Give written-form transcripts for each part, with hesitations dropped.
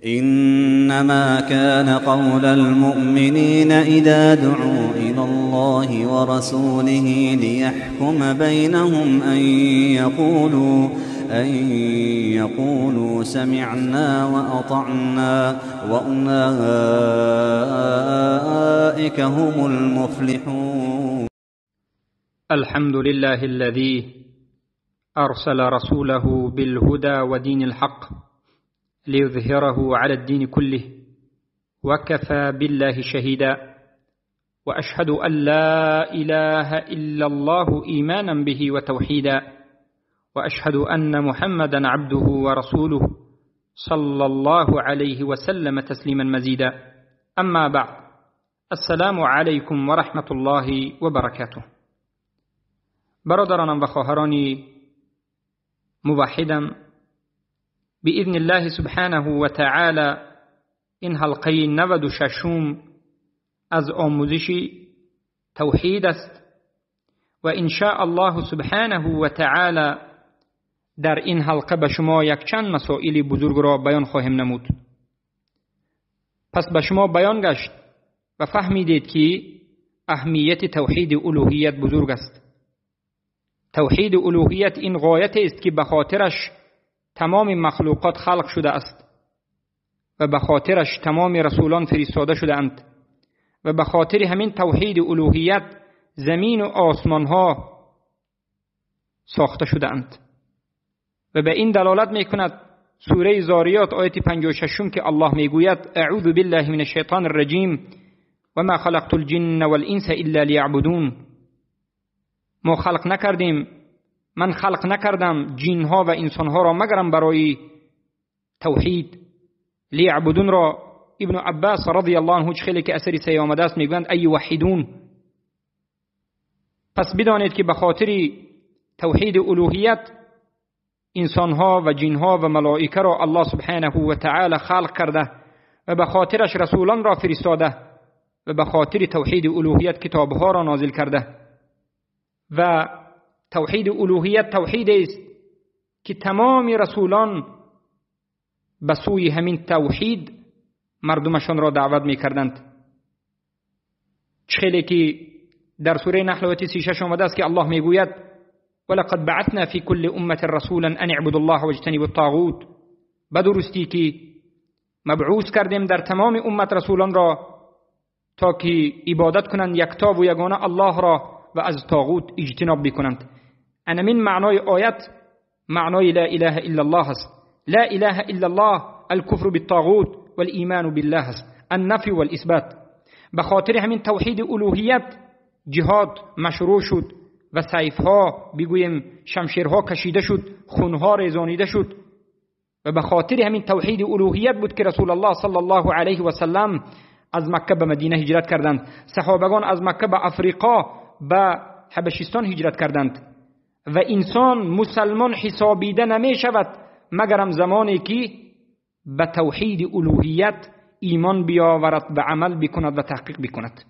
إنما كان قول المؤمنين إذا دعوا إلى الله ورسوله ليحكم بينهم أن يقولوا سمعنا وأطعنا وأولئك هم المفلحون. الحمد لله الذي أرسل رسوله بالهدى ودين الحق ليظهره على الدين كله وكفى بالله شهيدا، وأشهد أن لا إله إلا الله إيمانا به وتوحيدا، وأشهد أن محمدا عبده ورسوله صلى الله عليه وسلم تسليما مزيدا. أما بعد، السلام عليكم ورحمة الله وبركاته. برادرانم و خواهرانی موحدم، بإذن الله سبحانه و تعالی این حلقه 96 از آموزش توحید است و ان شاء الله سبحانه و تعالی در این حلقه به شما یک چند مسائل بزرگ را بیان خواهیم نمود. پس به شما بیان گشت و فهمیدید که اهمیت توحید الوهیت بزرگ است. توحید الوهیت این غایت است که به خاطرش تمام مخلوقات خلق شده است و به خاطرش تمام رسولان فرستاده شده اند و به خاطر همین توحید الوهیت زمین و آسمان ها ساخته شده اند. و به این دلالت می کند سوره زاریات آیت 56 که الله می گوید اعوذ بالله من الشیطان الرجیم و ما خلقت الجن والانس الا لیعبدون. ما خلق نکردیم، من خلق نکردم جنها و انسانها را مگرم برای توحید. لیعبدون را ابن عباس رضی الله عنه خیلی که اثری سی آمده است میگویند ای وحیدون. پس بدانید که به خاطر توحید الوهیت انسانها و جنها و ملائکه را الله سبحانه و تعالی خلق کرده و به خاطرش رسولان را فرستاده و به خاطر توحید الوهیت کتابها را نازل کرده. و توحید الوهیت توحید است که تمام رسولان به سوی همین توحید مردمشان را دعوت می کردند. خیلی که در سوره نحل آیت 36 آمده است که الله می گوید ولقد بعثنا في كل امه رسولا ان اعبدوا الله واجتنبوا الطاغوت. به درستی که مبعوث کردیم در تمام امت رسولان را تا که عبادت کنند یکتا و یگانه الله را و از طاغوت اجتناب بکنند. انا من معنای آیت معنای لا اله الا الله است. لا اله الا الله الكفر بالطاغوت والایمان بالله است، النفی والاثبات. به خاطر همین توحید الوهیت جهاد مشروع شد و سیفها بگویم شمشیرها کشیده شد، خونها ریزانیده شد و به خاطر همین توحید الوهیت بود که رسول الله صلی الله علیه و سلم از مکه به مدینه هجرت کردند. صحابگان از مکه به افریقا به حبشستان هجرت کردند. و انسان مسلمان حسابیده نمی شود مگرم زمانی که به توحید الوهیت ایمان بیاورد و عمل بکند و تحقیق بکند.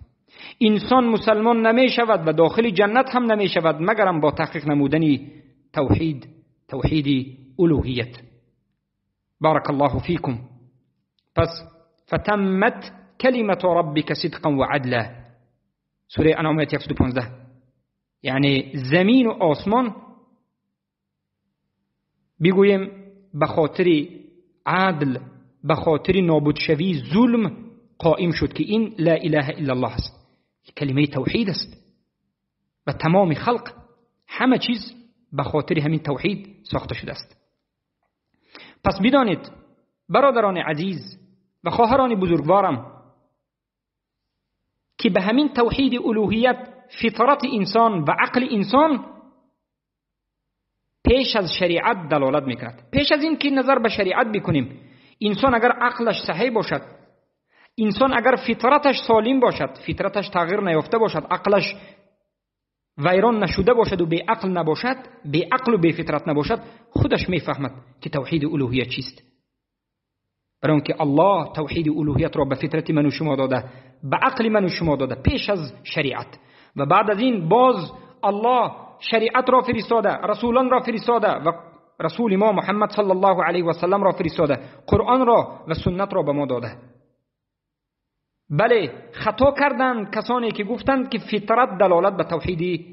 انسان مسلمان نمی شود و داخل جنت هم نمی شود مگرم با تحقیق نمودن توحید الوهیت. بارک الله فیکم. پس فتمت کلمت ربک صدقا و عدلا. سوره انعام 115. یعنی زمین و آسمان بگویم به خاطر عدل، به خاطر نابود شوی ظلم قائم شد که این لا اله الا الله است، کلمه توحید است. و تمام خلق همه چیز به خاطر همین توحید ساخته شده است. پس بدانید برادران عزیز و خواهران بزرگوارم که به همین توحید الوهیت فطرت انسان و عقل انسان پیش از شریعت دلالت میکند. پیش از این که نظر به شریعت بکنیم، انسان اگر عقلش صحیح باشد، انسان اگر فطرتش سالم باشد، فطرتش تغییر نیافته باشد، عقلش ویران نشده باشد و بی عقل نباشد، بی عقل و بی فطرت نباشد، خودش میفهمد که توحید الوهیت چیست. برای اونکه الله توحید الوهیت را به فطرت من و شما داده، به عقل من و شما داده پیش از شریعت. و بعد از این باز الله شریعت را فرستاده، رسولان را فرستاده و رسول ما محمد صلی الله علیه و سلم را فرستاده، قرآن را و سنت را به ما داده. بله، خطا کردند کسانی که گفتند که فطرت دلالت به توحید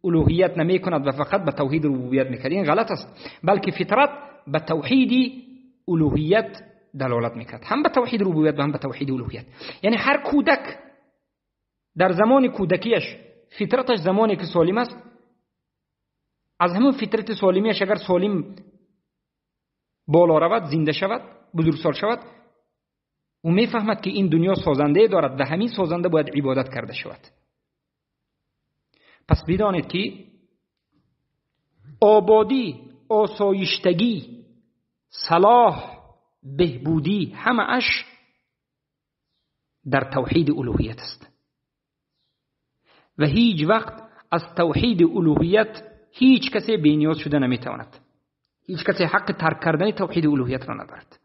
الوهیت نمی کند و فقط به توحید ربوبیت میکند. این غلط است، بلکه فطرت به توحید الوهیت دلالت میکند، هم به توحید ربوبیت و هم به توحید الوهیت. یعنی هر کودک در زمان کودکیش فطرتش زمانی که سالم است، از همون فطرت سالمیش اگر سالم بالا رود، زنده شود، بزرگسال شود، او میفهمد که این دنیا سازنده دارد و همین سازنده باید عبادت کرده شود. پس بدانید که آبادی، آسایشتگی، صلاح، بهبودی همه اش در توحید الوهیت است و هیچ وقت از توحید الوهیت هیچ کسی بی‌نیاز شده نمیتواند. هیچ کسی حق ترک کردن توحید الوهیت را ندارد.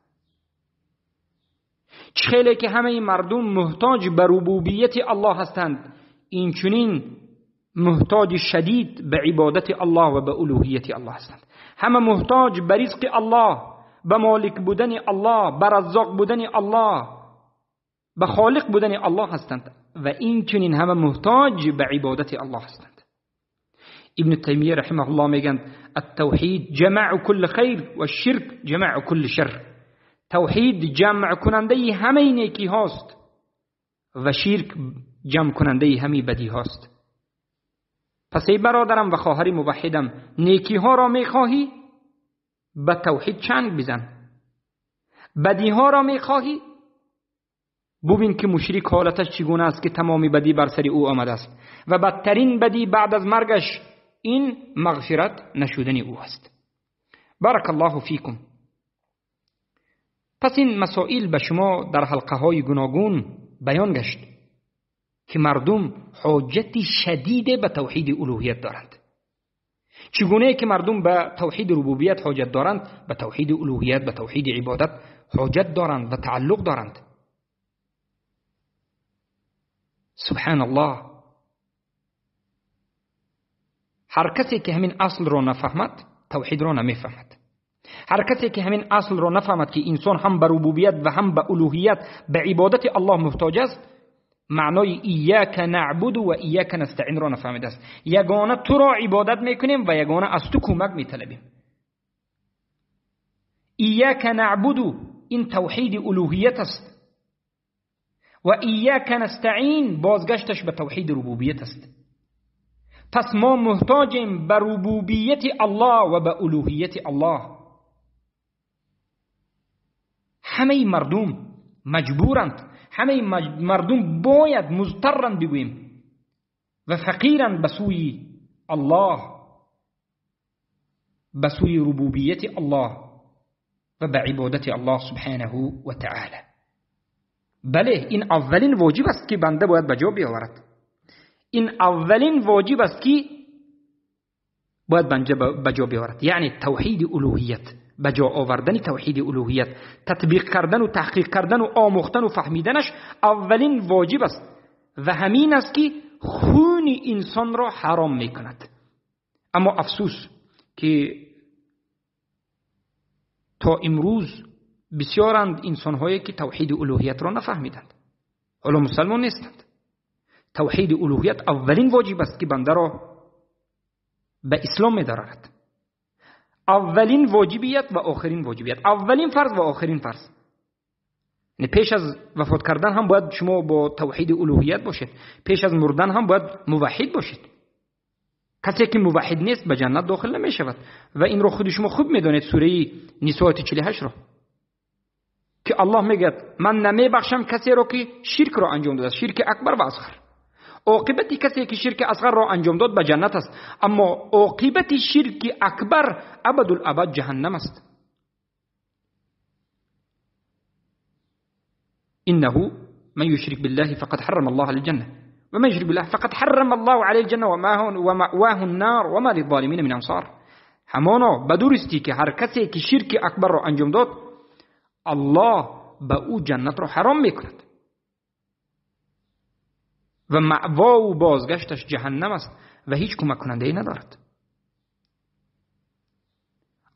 چخیلی که همه این مردم محتاج به ربوبیت الله هستند، این چنین محتاج شدید به عبادت الله و به الوهیت الله هستند. همه محتاج به رزق الله، به مالک بودن الله، به رزاق بودن الله، به خالق بودن الله هستند و این چنین همه محتاج به عبادت الله هستند. ابن تیمیه رحمه الله میگند التوحید جمع کل خیر و الشرک جمع کل شر. توحید جمع کننده همه نیکی هاست و شرک جمع کننده همه بدی هاست. پس ای برادرم و خواهر موحدم، نیکی ها را میخواهی؟ به توحید چنگ بزن. بدی ها را میخواهی؟ ببین که مشرک حالتش چگونه است که تمامی بدی بر سر او آمده است و بدترین بدی بعد از مرگش این مغفرت نشودن او است. بارک الله فیکم. پس این مسائل به شما در حلقه های گوناگون بیان گشت که مردم حاجت شدید به توحید الوهیت دارند. چگونه که مردم به توحید ربوبیت حاجت دارند، به توحید الوهیت، به توحید عبادت حاجت دارند و تعلق دارند. سبحان الله. هر کسی که همین اصل رو نفهمد توحید رو نمیفهمد. هر کسی که همین اصل رو نفهمد که انسان هم به ربوبیت و هم به الوهیت، به عبادت الله محتاج است، معنای ایاک نعبد و ایاک نستعین را نفهمیده است. یگانه تو را عبادت میکنیم و یگانه از تو کمک میطلبیم. ایاک نعبد این توحید الوهیت است و ایاک نستعین بازگشتش به توحید ربوبیت است. پس ما محتاجیم به ربوبیت الله و به الوهیت الله. همه مردم مجبورند، همه مردم باید مضطرند بگوییم و فقیرند به سوی الله، به سوی ربوبیت الله و به عبادت الله سبحانه و تعالی. بله، این اولین واجب است که بنده باید به جا بیاورد. این اولین واجب است که باید به جا بیاورد، یعنی توحید الوهیت، به جا آوردن توحید الوهیت، تطبیق کردن و تحقیق کردن و آموختن و فهمیدنش اولین واجب است و همین است که خون انسان را حرام میکند. اما افسوس که تا امروز بسیارند انسان‌هایی که توحید الوهیت را نفهمیدند، حالا مسلمان نیستند. توحید الوهیت اولین واجب است که بنده را به اسلام می‌دارد. اولین واجبیت و آخرین واجبیت، اولین فرض و آخرین فرض. پیش از وفات کردن هم باید شما با توحید الوهیت باشید، پیش از مردن هم باید موحد باشید. کسی که موحد نیست به جنت داخل نمی شود و این رو خود شما خوب میدانید. سوره نساء 48 رو که الله میگه من نمی بخشم کسی رو که شرک را انجام داده، شرک اکبر و اصغر. عاقبت کسی که شرک اصغر را انجام داد به جنت است، اما عاقبت شرک اکبر ابدالابد جهنم است. انه من یشرک بالله فقد حرم الله علی الجنه و من یشرک بالله فقد حرم الله علی الجنه و مأواه النار و ما للظالمین من انصار. همانا بدورستی که هر کسی که شرک اکبر را انجام داد، الله به او جنت را حرام میکند و مأوا و بازگشتش جهنم است و هیچ کمک کننده ای ندارد.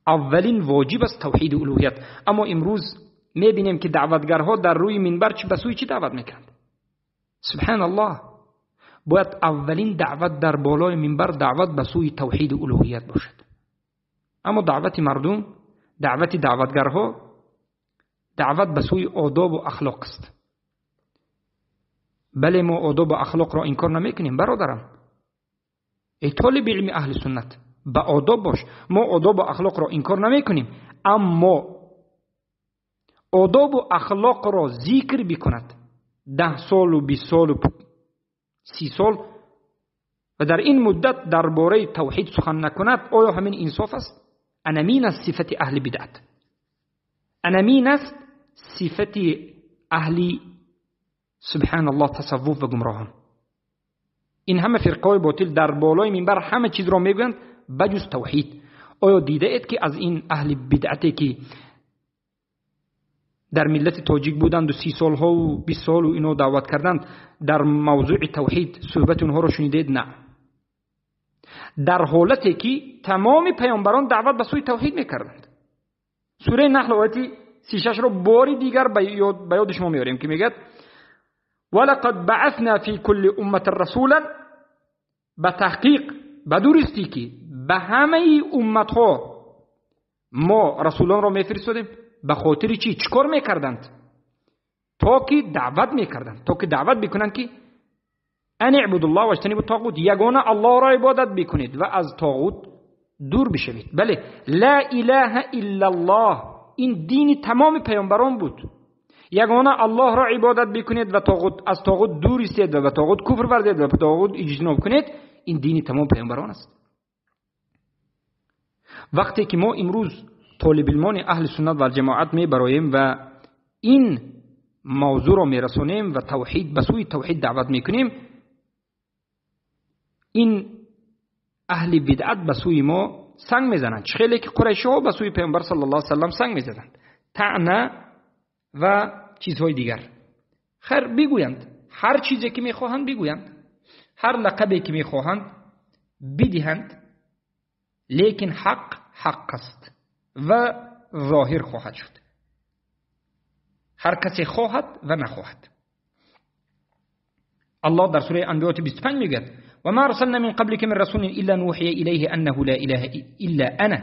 اولین واجب است توحید الوهیت. اما امروز میبینیم که دعوتگرها در روی منبر به سوی چی دعوت میکنند؟ سبحان الله، باید اولین دعوت در بالای منبر دعوت به سوی توحید الوهیت باشد. اما دعوت مردم، دعوت دعوتگرها دعوت به سوی آداب و اخلاق است. بله ما آداب و اخلاق را انکار نمیکنیم برادرم. ای طالب علم اهل سنت، با آداب باش. ما آداب و اخلاق را انکار نمیکنیم، اما آداب و اخلاق را ذکر بکند 10 سال و 20 سال و 30 سال و در این مدت درباره توحید سخن نکند، آیا همین انصاف است؟ انمین است صفت اهل بدعت، انمین است صفت اهل سبحان الله تصوف و گمراهان. این همه فرقای باطل در بالای منبر همه چیز را میگویند بجز توحید. آیا دیده اید که از این اهل بدعتی که در ملت تاجیک بودند و 30 سالها و 20 سال و اینو دعوت کردند، در موضوع توحید صحبت اونها را شنیدید؟ نه. در حالتی که تمام پیامبران دعوت به سوی توحید میکردند. سوره نحل آیه 36 را باری دیگر به یاد شما میاریم که میگه ولقد بعثنا فی کل امه رسولا، به تحقیق به درستی که به همه امتها ما رسولان را میفرستادیم. به خاطر چی؟ چیکار میکردند؟ تا که دعوت میکردند، تا که دعوت بکنند که ان اعبدوا الله واجتنبوا الطاغوت، یگانه الله را عبادت بکنید و از طاغوت دور بشوید. بله، لا اله الا الله این دین تمام پیامبران بود. یگانه الله را عبادت بکنید و از طاغوت دور ایستید و به طاغوت کفر ورزید و به طاغوت اجتناب کنید. این دین تمام پیامبران است. وقتی که ما امروز طالب علمان اهل سنت و جماعت می برایم و این موضوع را می رسونیم و توحید به سوی توحید دعوت می کنیم، این اهل بدعت به سوی ما سنگ می زنند. خیلی که قریشی ها به سوی پیامبر صلی الله علیه و سلم سنگ می زدند، طعنه و چیزهای دیگر. خیر بگویند، هر چیزی که می خواهند بگویند، هر لقبی که می خواهند بدهند، لیکن حق است و ظاهر خواهد شد. هر کسی خواهد و نخواهد. الله در سوره انبیاء 25 میگه و ما ارسلنا من قبلك من رسول الا نوحي اليه انه لا اله الا انا،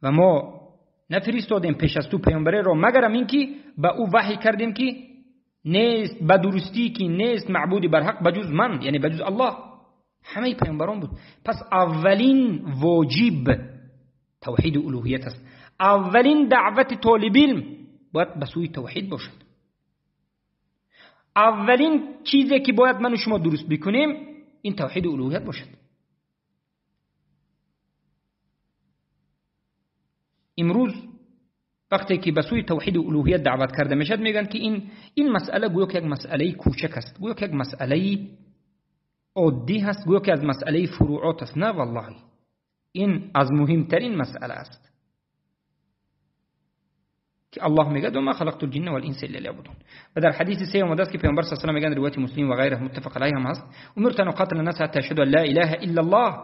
و ما نفرستادیم پیش از تو پیامبری را مگر اینکه به او وحی کردیم که نیست به درستی که نیست معبودی بر حق بجز من، یعنی بجز الله. همه پیامبران بود. پس اولین واجب توحید الوهیت است. اولین دعوت طالب علم باید به سوی توحید باشد. اولین چیزی که باید من و شما درست بکنیم این توحید الوهیت باشد. امروز وقتی که به سوی توحید الوهیت دعوت کرده میشد میگن که این مسئله گویا که یک مسئله کوچک است، گویا که یک مسئله عادی هست، گویا که از مسئله فروعات است. نه والله، این از مهمترین مسئله است که الله میگه و ما خلقت الجن والانس الا ليعبدون. و در حدیث سی اومده است که پیامبر صلی الله علیه و آله میگن، روایت مسلم و غیره متفق علیه هم هست، امرت ان اقاتل الناس حتى يشهدوا ان لا اله الا الله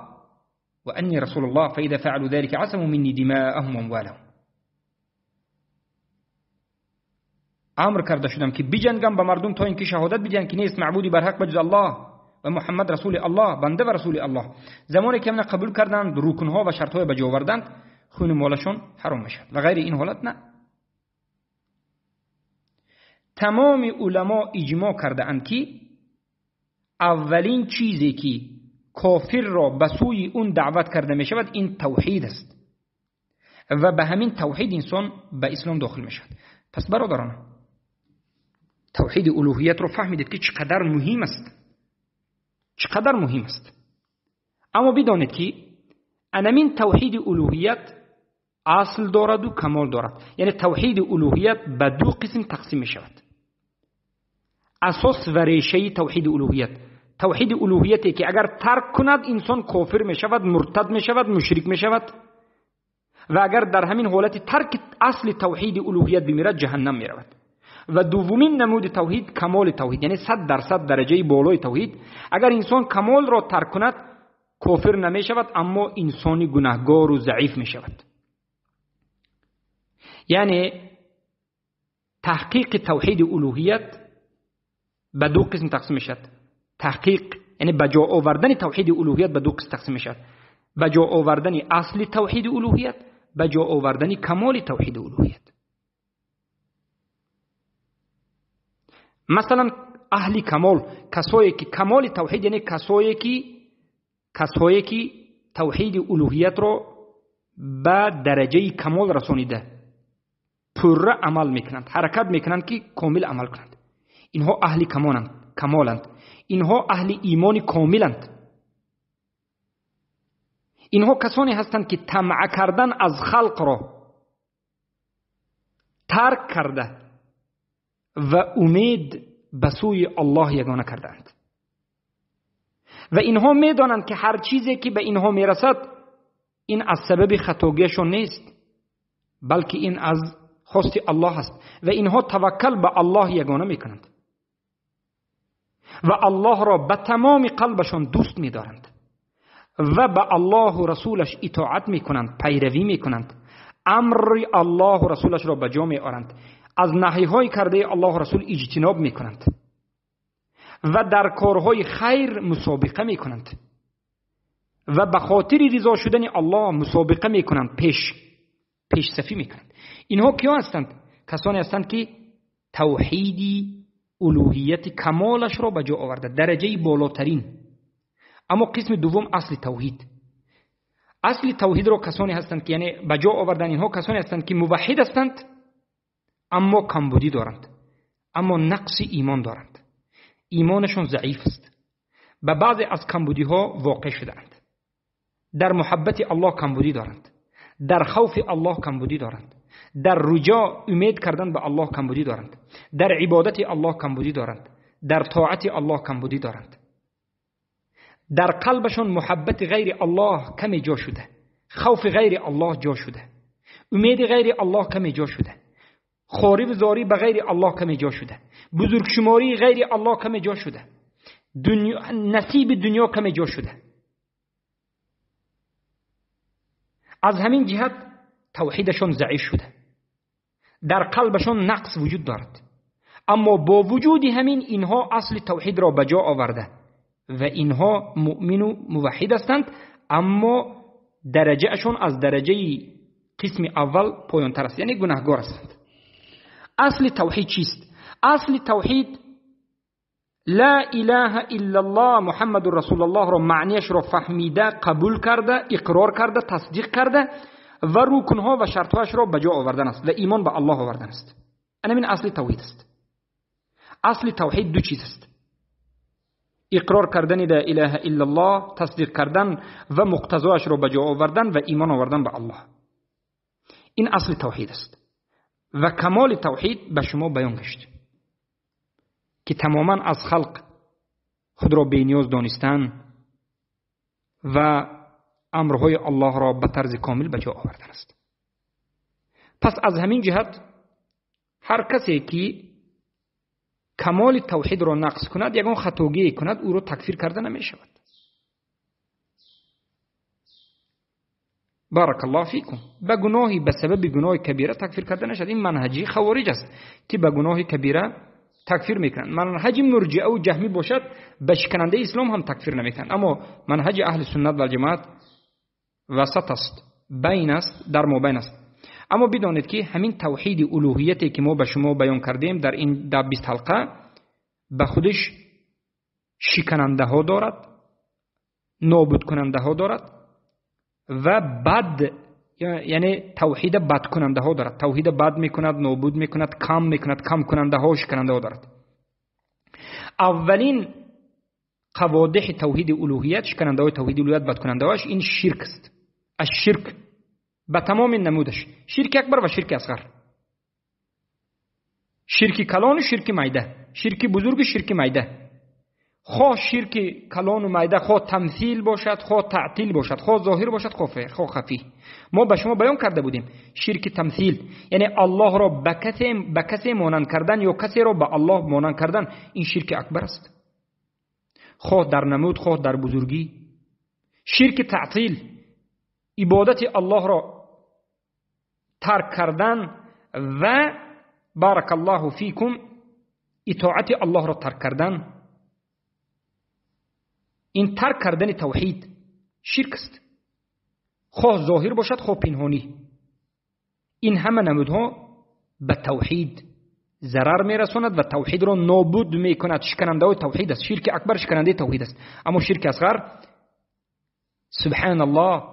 واني رسول الله فاذا فعلوا ذلك عصموا مني دماءهم واموالهم. امر کرده شدم که بجنگم به مردم تا اینکه شهادت بدهند که نیست معبودی بر حق بجز الله و محمد رسول الله، بنده و رسول الله. زمانی که من قبول کردند، رکنها و شرطهای به جا آوردند، خون مالشون حرام میشد و غیر این حالت نه. تمام علما اجماع کرده اند که اولین چیزی که کافر را به سوی اون دعوت کرده می شود این توحید است و به همین توحید انسان به اسلام داخل می شود. پس برادران، توحید الوهیت رو فهمیدید که چقدر مهم است، چقدر مهم است. اما بدانید که انمین توحید الوهیت اصل دارد و کمال دارد. یعنی توحید الوهیت به دو قسم تقسیم می شود. اساس و ریشه توحید الوهیت، توحید الوهیتی که اگر ترک کند انسان کافر می شود، مرتد می شود، مشرک می شود، و اگر در همین حالت ترک اصل توحید الوهیت بمیرد جهنم می رود. و دومین نمود توحید کمال توحید، یعنی 100% درجه بالای توحید. اگر انسان کمال را ترک کند کافر نمی شود، اما انسانی گناهگار و ضعیف می شود. یعنی تحقیق توحید الوهیت به دو قسم تقسیم میشد. تحقیق یعنی به جا آوردن توحید الوهیت به دو قسم تقسیم میشد. به جا آوردن اصل توحید الوهیت، به جا آوردن کمال توحید الوهیت. مثلا اهل کمال، کسایی که کمال توحید یعنی کسایی که توحید الوهیت رو به درجه کمال رسانیده، پوره عمل میکنند، حرکت میکنند که کامل عمل کنند. اینها اهل کمالند. اینها اهل ایمان کاملند. اینها کسانی هستند که طمع کردن از خلق را ترک کرده و امید به سوی الله یگانه کردند. و اینها میدانند که هر چیزی که به اینها میرسد این از سبب خطاگیشون نیست، بلکه این از خواست الله است. و اینها توکل به الله یگانه میکنند و الله را به تمام قلبشون دوست می‌دارند و به الله و رسولش اطاعت می‌کنند، پیروی می‌کنند، امر الله و رسولش را به جا می‌آورند، از نهی‌های کرده الله و رسول اجتناب می‌کنند و در کارهای خیر مسابقه می‌کنند و به خاطر رضا شدن الله مسابقه می‌کنند، پیش صفی می‌کنند. اینها کیا هستند؟ کسانی هستند که توحیدی الوهیت کمالش را به جا آورده، درجه بالاترین. اما قسم دوم اصل توحید. اصل توحید را کسانی هستند که یعنی به جا آوردن اینها کسانی هستند که موحد هستند اما کمبودی دارند، اما نقص ایمان دارند، ایمانشون ضعیف است، به بعضی از کمبودی ها واقع شدند. در محبت الله کمبودی دارند، در خوف الله کمبودی دارند، در رجا امید کردن به الله کمبودی دارند، در عبادت الله کمبودی دارند، در طاعت الله کمبودی دارند. در قلبشون محبت غیر الله کمی جا شده، خوف غیر الله جا شده، امید غیر الله کمی جا شده، خواری و زاری به غیر الله کمی جا شده، بزرگ شماری غیر الله کمی جا شده، نصیب دنیا کمی جا شده. از همین جهت توحیدشون ضعیف شده، در قلبشون نقص وجود دارد. اما با وجود همین اینها اصل توحید را به جا آورده و اینها مؤمن و موحد هستند، اما درجهشون از درجه قسم اول پایین تر است، یعنی گناهگار هستند. اصل توحید چیست؟ اصل توحید لا اله الا الله محمد رسول الله را معنیش را فهمیده، قبول کرده، اقرار کرده، تصدیق کرده و رکنها و شرطهاش را به جا آوردن است و ایمان به الله آوردن است. این اصل توحید است. اصل توحید دو چیز است: اقرار کردن لا اله الا الله، تصدیق کردن و مقتضاش را به جا آوردن و ایمان آوردن به الله. این اصل توحید است و کمال توحید به شما بیان گشت که تماما از خلق خود را بی‌نیاز دانستن و امرهای الله را به طرز کامل به جا آوردن است. پس از همین جهت هر کسی که کمال توحید را نقص کند، یگان خطاگی کند، او را تکفیر کرده نمی شود. بارک الله فیکم. به گناهی به سبب گناه کبیره تکفیر کرده نشد. این منهجی خوارج است که به گناه کبیره تکفیر میکنند. منهج مرجئه و جهمی باشد به شکننده اسلام هم تکفیر نمیکنند، اما منهج اهل سنت و جماعت وسط است، بین است، در مابین است. اما بدانید که همین توحید الوهیتی که ما به شما بیان کردیم در این 20 حلقه به خودش شکننده ها دارد، نابود کننده ها دارد و بد، یعنی توحید بد کننده ها دارد. توحید بد میکند، نابود میکند، کم میکند، کم کننده ها و شکننده ها دارد. اولین قوادح توحید الوهیت، شکننده های توحید الوهیت، بد کننده هاش، این شرک است. الشرک به تمام نمودش، شرک اکبر و شرک اصغر، شرک کلان و شرک معده، شرک بزرگ و شرک معده. خواه شرک کلان و معده، خواه تمثیل باشد، خواه تعطیل باشد، خواه ظاهر باشد، خواه خفی. ما به شما بیان کرده بودیم شرک تمثیل یعنی الله را به کسی مانند کردن یا کسی را به الله مانند کردن، این شرک اکبر است، خواه در نمود، خواه در بزرگی. شرک تعطیل، عبادت الله را ترک کردن و بارک الله فیکم اطاعت الله را ترک کردن. این ترک کردن توحید شرک است، خواه ظاهر باشد خواه پنهانی. این همه نمودها به توحید ضرر میرساند و توحید را نابود میکند. شکننده های توحید است. شرک اکبر شکننده توحید است، اما شرک اصغر سبحان الله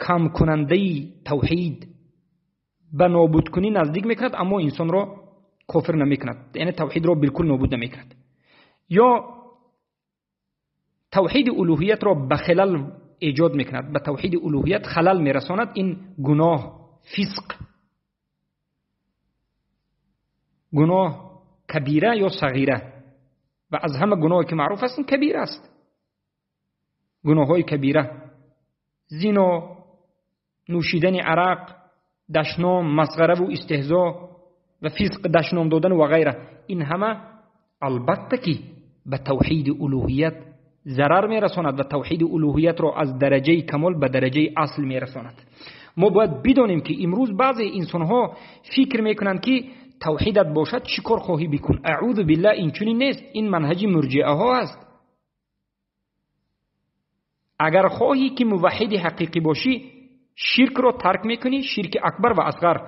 کم کننده توحید به نابود کنی نزدیک میکند، اما انسان را کافر نمیکند، یعنی توحید را بالکل نابود نمیکند. یا توحید الوهیت را به خلل ایجاد میکند، به توحید الوهیت خلل میرساند. این گناه، فسق، گناه کبیره یا صغیره، و از همه گناهی که معروف است این کبیره است. گناه های کبیره، زنا، نوشیدن عرق، دشنام، مسخره و استهزاء و فسق، دشنام دادن و غیره، این همه البته که به توحید الوهیت ضرر میرساند و توحید الوهیت را از درجه کمال به درجه اصل میرساند. ما باید بدانیم که امروز بعضی انسان ها فکر میکنند که توحیدت باشد چی کار خواهی بکن. اعوذ بالله، این چنین نیست. این منهج مرجئه ها است. اگر خواهی که موحد حقیقی باشی شرک را ترک میکنی، شرک اکبر و اصغر،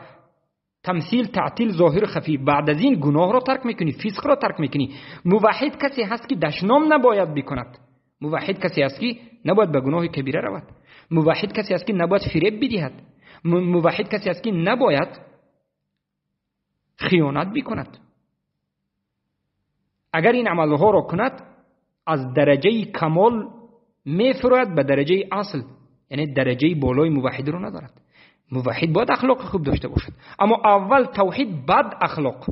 تمثیل، تعطیل، ظاهر، خفی. بعد از این گناه را ترک میکنی، فسق را ترک میکنی. موحد کسی هست که دشنام نباید بکند. موحد کسی است که نباید به گناه کبیره رود. موحد کسی است که نباید فریب بدهد. موحد کسی است که نباید خیانت بکند. اگر این عملها را کند از درجه کمال میفرد به درجه اصل، یعنی درجه بالای موحد رو ندارد. موحد باید اخلاق خوب داشته باشد، اما اول توحید بعد اخلاق.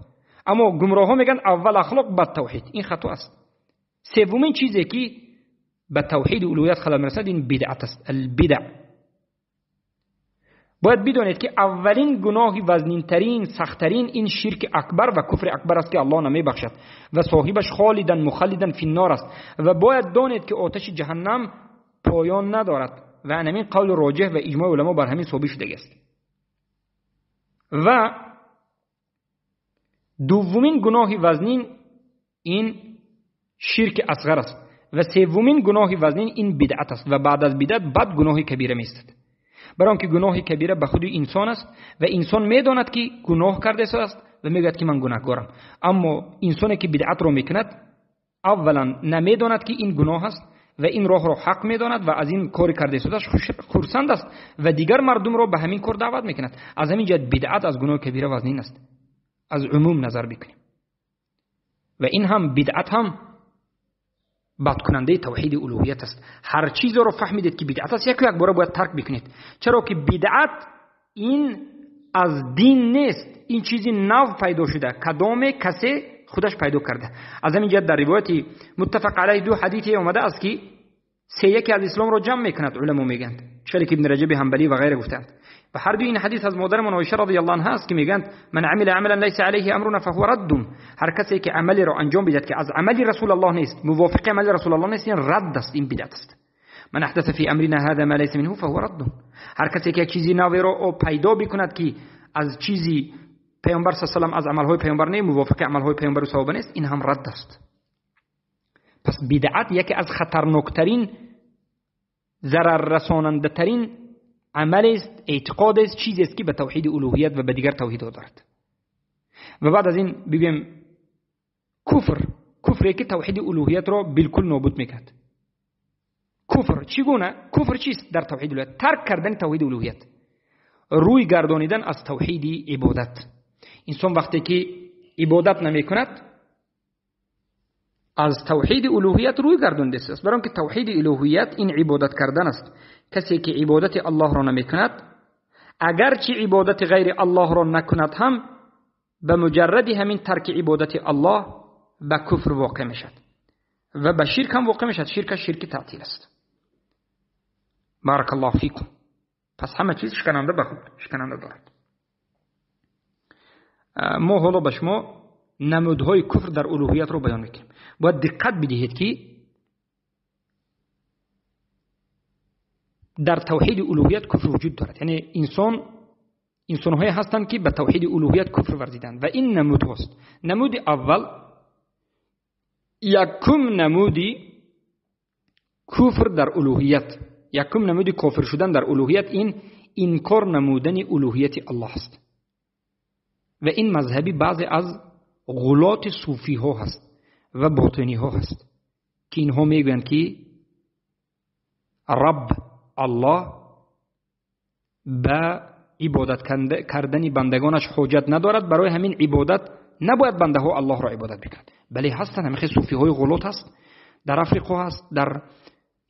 اما گمراه ها میگن اول اخلاق بعد توحید. این خطا است. سومین چیزی که به توحید الوهیت خلل میرسد این بدعت است. البدع. باید بدانید که اولین گناه وزنین ترین، سختترین این شرک اکبر و کفر اکبر است که الله نمیبخشد و صاحبش خالدن مخلدن فی النار است. و باید دانید که آتش جهنم پایان ندارد و همین قول راجح و اجماع علما بر همین ثابت شده است. و دومین گناه وزنین این شرک اصغر است و سومین گناه وزنین این بدعت است و بعد از بدعت بعد گناه کبیره میستد. برای آنکه گناه کبیره به خود انسان است و انسان میداند که گناه کرده است و میگوید که من گناهکارم. اما انسانی که بدعت را میکند اولا نمیداند که این گناه است و این راه را حق میداند و از این کار کرده شدهش خرسند است و دیگر مردم را به همین کار دعوت میکند. از همین جهت بدعت از گناه کبیره وزنین است. از عموم نظر بکنیم. و این هم بدعت هم بد کننده توحید الوهیت است. هر چیز رو فهمیدید که بدعت است یک بار باید ترک بکنید. چرا که بدعت این از دین نیست. این چیزی نو پیدا شده. کدام کسی خودش پیدا کرده. از همین جهت در روایت متفق علیه دو حدیثی اومده است که سه یکی از اسلام رو جمع میکند. علما میگند شریک ابن رجب حنبلی و غیره گفتند و هر دو این حدیث از مادرمون عایشه رضی الله عنها است که میگند من عمل عملا ليس عليه امرنا فهو رد. هر کسی که عملی رو انجام بدهد که از عمل رسول الله نیست، موافق عمل رسول الله نیست، این رد است، این بدعت است. من احدث فی امرنا هذا ما ليس منه فهو رد. هر کسی که چیزی نو رو پیدا بکند که از چیزی پیامبر صلی الله علیه و آله از عملهای پیامبر نه، موافق عملهای پیامبر و صحابه نیست، این هم رد است. پس بدعت یکی از خطرناکترین، ضرر رساننده ترین عمل است، اعتقاد است، چیزی است که به توحید الوهیت و به دیگر توحیدها دارد. و بعد از این بگیم کفری که توحید الوهیت را بالکل نابود میکرد. کفر چگونه؟ کفر چیست در توحید الوهیت؟ ترک کردن توحید الوهیت، روی گردانیدن از توحید عبادت. انسان وقتی که عبادت نمی کند از توحید الوهیت روی گردانده است. برای که توحید الوهیت این عبادت کردن است. کسی که عبادت الله را نمی کند اگرچه عبادت غیر الله را نکند هم به مجرد همین ترک عبادت الله به کفر واقع می شد و به شرک هم واقع می شد. شرک تعطیل است. بارک الله فیکم. پس همه چیز شکننده به خود شکننده دارد. ما حالا به شما نمودهای کفر در الوهیت رو بیان میکنیم. باید دقت بدهید که در توحید الوهیت کفر وجود دارد. یعنی انسان انسان‌هایی هستند که به توحید الوهیت کفر ورزیدند و این نمود هست. نمود اول، یکم نمودی کفر در الوهیت، یکم نمودی کافر شدن در الوهیت، این انکار نمودن الوهیت الله است و این مذهبی بعضی از غلات صوفی ها هست و باطنی ها هست که اینها میگویند که رب الله به عبادت کردن بندگانش حاجت ندارد، برای همین عبادت نباید بنده ها الله را عبادت بکنند. بله هستند، همه صوفی های غلات هست، در افریقا هست، در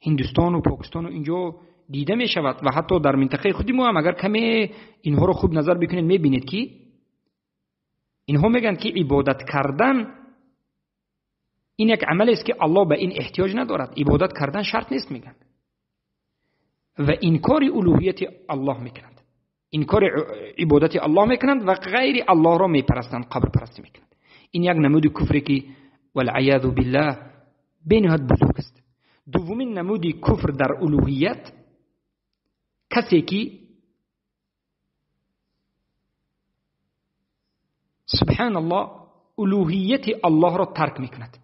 هندوستان و پاکستان و اینجا دیده می شود و حتی در منطقه خودی ما هم اگر کمی اینها رو خوب نظر بکنید می بینید که اینها میگن که عبادت کردن این یک عمل است که الله به این احتیاج ندارد، عبادت کردن شرط نیست میگن و انکار الوهیت الله میکنند، انکار عبادت الله میکنند و غیر الله را میپرستند، قبر پرستی میکنند. این یک نمود کفری که والعیاذ بالله بینهایت بزرگ است. دومین نمودی کفر در الوهیت، کسی که سبحان الله الوهیت الله را ترک میکند،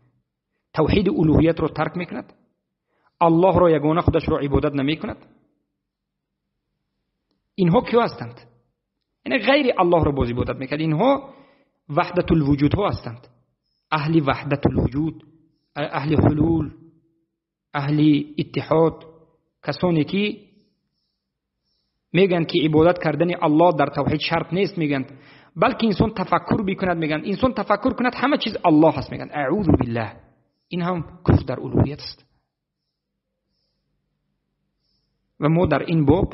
توحید الوهیت را ترک میکند، الله را یگانه خودش را عبادت نمیکند. اینها کیا هستند؟ یعنی غیر الله را باز عبادت میکند. اینها وحدت الوجود ها هستند، اهل وحدت الوجود، اهل حلول، اهل اتحاد، کسانی که میگن که عبادت کردن الله در توحید شرط نیست، میگن بلکه انسان تفکر بکند، میگن انسان تفکر کند همه چیز الله هست، میگن اعوذ بالله. این هم کفر در الوهیت است. و ما در این باب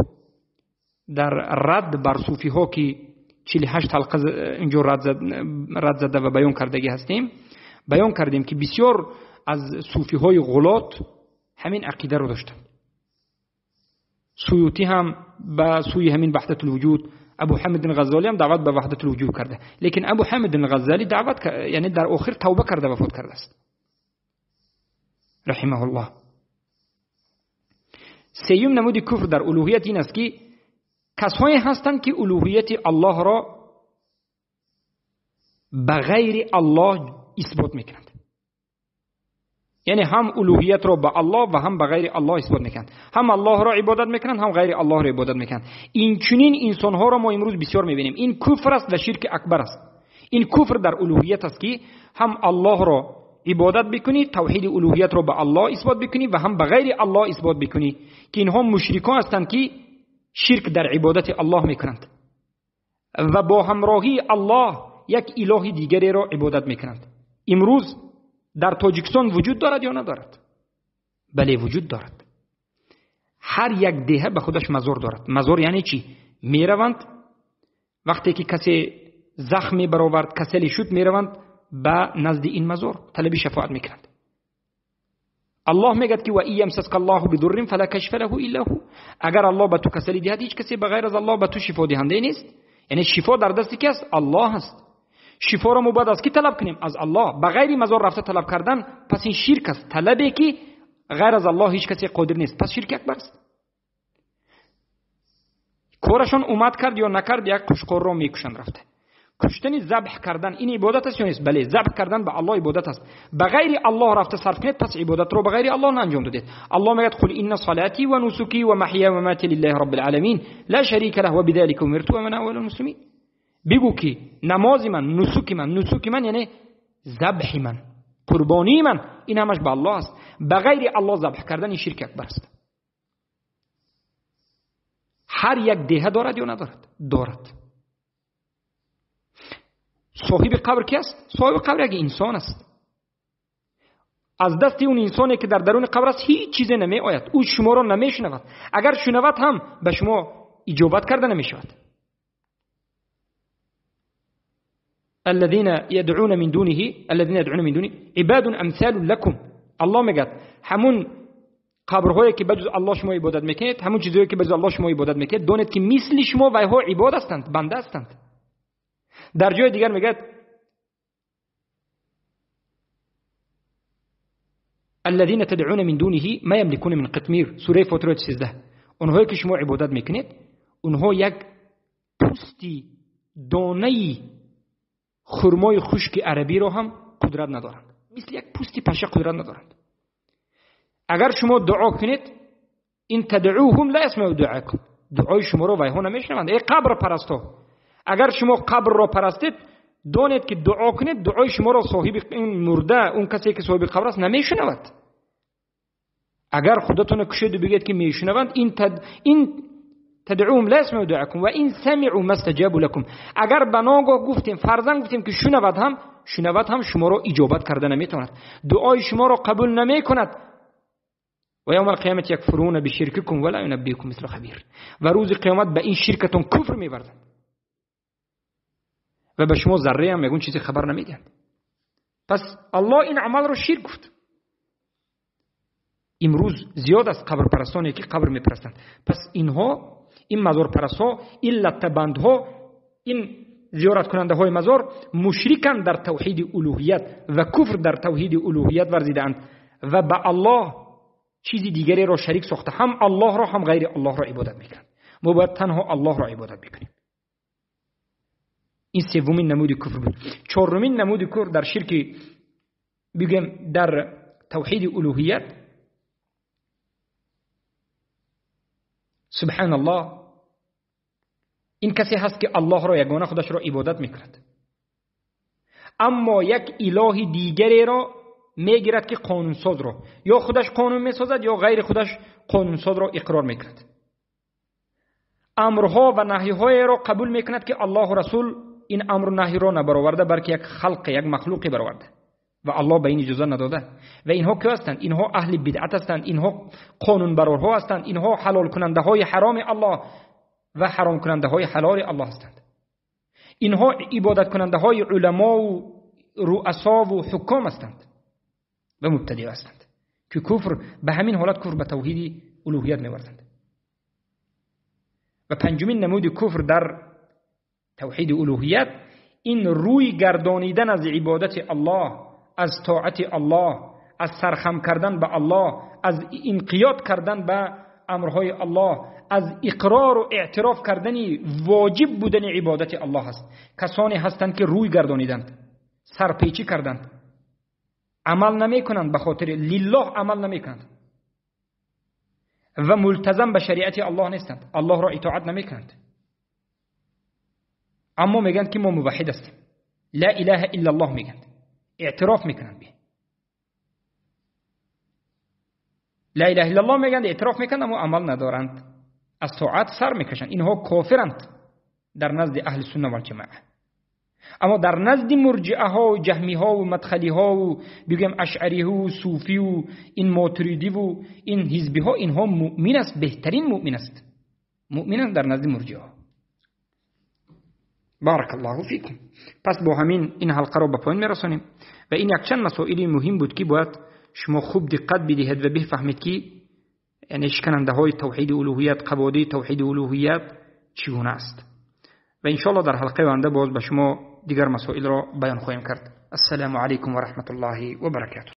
در رد بر صوفی ها که 48 حلقه اینجا رد زده و بیان کردگی هستیم، بیان کردیم که بسیار از صوفی های غلات همین عقیده رو داشتن. سیوطی هم به سوی همین وحدت الوجود، ابو حامد الغزالی هم دعوت به وحدت الوجود کرده، لیکن ابو حامد الغزالی دعوت یعنی در آخر توبه کرده وفات کرده است رحمه الله. سیوم نمود کفر در الوهیت این است که کسایی هستند که الوهیت الله را بغیر الله اثبات میکنند، یعنی هم الوهیت را به الله و هم به غیر الله اثبات میکنند، هم الله را عبادت میکنند هم غیر الله را عبادت میکنند. این چنین انسان ها را ما امروز بسیار میبینیم. این کفر است و شرک اکبر است. این کفر در الوهیت است که هم الله را عبادت بکنی، توحید الوهیت را به الله اثبات بکنی و هم به غیر الله اثبات بکنی، که اینها مشرکان هستند که شرک در عبادت الله میکنند و با همراهی الله یک اله دیگری را عبادت میکنند. امروز در تاجیکستان وجود دارد یا ندارد؟ بله وجود دارد. هر یک دهه به خودش مزار دارد. مزار یعنی چی؟ میروند وقتی که کسی زخمی برآورد، کسلی شد، میروند به نزد این مزار طلب شفاعت میکنند. الله میگه که و ای یمسسک الله بضر فلا کشف له الا هو، اگر الله به تو کسلی دهد هیچ کسی بغیر از الله به تو شفا دهنده نیست. یعنی شفا در دست کی است؟ الله است. شفا را مبادا از کی طلب کنیم؟ از الله. بغیر مزار رفته طلب کردن پس این شرک است. طلبی که غیر از الله هیچ کسی قادر نیست، پس شرک اکبر است. کارشون اومد کرد یا نکرد، یک قشقور را میکشند رفته. کشتن ذبح کردن این عبادت است یا نیست؟ بله ذبح کردن به الله عبادت است. بغیر الله رفته صرف کنید پس عبادت رو بغیر الله نه انجام دادید. الله میگه قل ان صلاتی و نسکی و محیا و مماتی لله رب العالمین لا شریک له و بذلک امرت و انا اول المسلمین. بگو که نماز من، نسک من یعنی ذبح من، قربانی من، این همش به الله است. بغیر الله ذبح کردن این شرک اکبر است. هر یک دهه دارد یا ندارد؟ دارد. صاحب قبر کی است؟ صاحب قبر یک انسان است. از دست اون انسانی که در درون قبر است هیچ چیز نمی آید. او شما را نمی شنود. اگر شنود هم به شما اجابت کرده نمی شود. الذين يدعون من دونه عباد امثال لكم. الله میگه همون قبرهایی که بجز الله شما عبادت میکنید، همون چیزایی که بجز الله شما عبادت میکنید، دانید که مثل شما و ها عباد هستند، بنده هستند. در جای دیگر میگه الذين تدعون من دونه ما يملكون من قطمير، سوره فاطر 13. اونهایی که شما عبادت میکنید اونها یک پوستی دانه خرمای خشک عربی رو هم قدرت ندارند. مثل یک پوستی پشه قدرت ندارند. اگر شما دعا کنید این تدعوهم لا يسمعوا دعاءكم، دعای شما رو ویها نمیشنوند. ای قبر پرستو، اگر شما قبر را پرستید دانید که دعا کنید دعای شما را صاحب این مرده، اون کسی که صاحب قبر است نمیشنود. اگر خودتون کشید و بگید که میشنوند، این تدعوهم لا يسمعوا دعاءكم و این سمعوا ما استجابوا لكم. اگر بناگاه گفتیم فرضاً گفتیم که شنود هم شما را اجابت کرده نمیتواند، دعای شما را قبول نمیکند. و یوم القیامت یکفرون بشرککم ولا ینبئکم مثل خبیر، و روز قیامت به این شرکتون کفر می‌ورزند و به شما ذره هم میگن چیزی خبر نمیدهند. پس الله این عمل رو شرک گفت. امروز زیاد از قبر پرستانی که قبر میپرستند. پس اینها، این مزار پرستها، این لطبندها، این زیارت کننده های مزار مشرکان در توحید الوهیت و کفر در توحید الوهیت ورزیدند و به الله چیزی دیگری را شریک ساخته، هم الله را هم غیر الله را عبادت میکنند. ما باید تنها الله را عبادت بکنیم. این سومین نمود کفر بود. چهارمین نمود کفر در شرک، بگیم در توحید الوهیت، سبحان الله، این کسی هست که الله را یگانه خودش را عبادت میکند، اما یک اله دیگری را میگیرد که قانونساز را، یا خودش قانون میسازد یا غیر خودش قانونساز را اقرار میکند. امرها و نهیهای را قبول میکند که الله و رسول این امر و نهی را نبرآورده، بلکه یک خلق، یک مخلوقی برآورده و الله به این اجازه نداده. و اینها کی هستند؟ اینها اهل بدعت هستند، اینها قانون برارها هستند، اینها حلال کننده های حرام الله و حرام کننده های حلال الله هستند. اینها عبادت کننده های علما و رؤسا و حکام هستند و مبتدع هستند که کفر به همین حالت کفر به توحید الوهیت می‌ورزند. و پنجمین نمود کفر در توحید الوهیت، این روی گردانیدن از عبادت الله، از طاعت الله، از سرخم کردن به الله، از انقیاد کردن به امرهای الله، از اقرار و اعتراف کردن واجب بودن عبادت الله است. کسانی هستند که روی گردانیدند، سرپیچی کردند، عمل نمی کنند، به خاطر لله عمل نمی کنند و ملتزم به شریعت الله نیستند، الله را اطاعت نمی کنند، اما میگند که ما موحد هستیم، لا اله الا الله میگند، اعتراف میکنند به لا اله الا الله میگند، اعتراف میکنند، اما عمل ندارند، از طاعت سر میکشند. اینها کافرند در نزد اهل سنت و الجماعه. اما در نزد مرجئه ها و جهمی ها و مدخلی ها و بگم اشعری ها و صوفی و این ماتریدی و این حزبی ها، اینها مؤمن است، بهترین مؤمن است، مؤمن است در نزد مرجئه ها. بارک الله فیکم. پس با همین این حلقه رو به پایان میرسانیم و این یک چند مسائلی مهم بود که باید شما خوب دقت بدهید و بفهمید که یعنی شکننده های توحید الوهیت، قواعد توحید الوهیت چگونه است. و ان شاء الله در حلقه آینده باز به شما دیگر مسائل را بیان خواهیم کرد. السلام علیکم و رحمت الله و برکاته.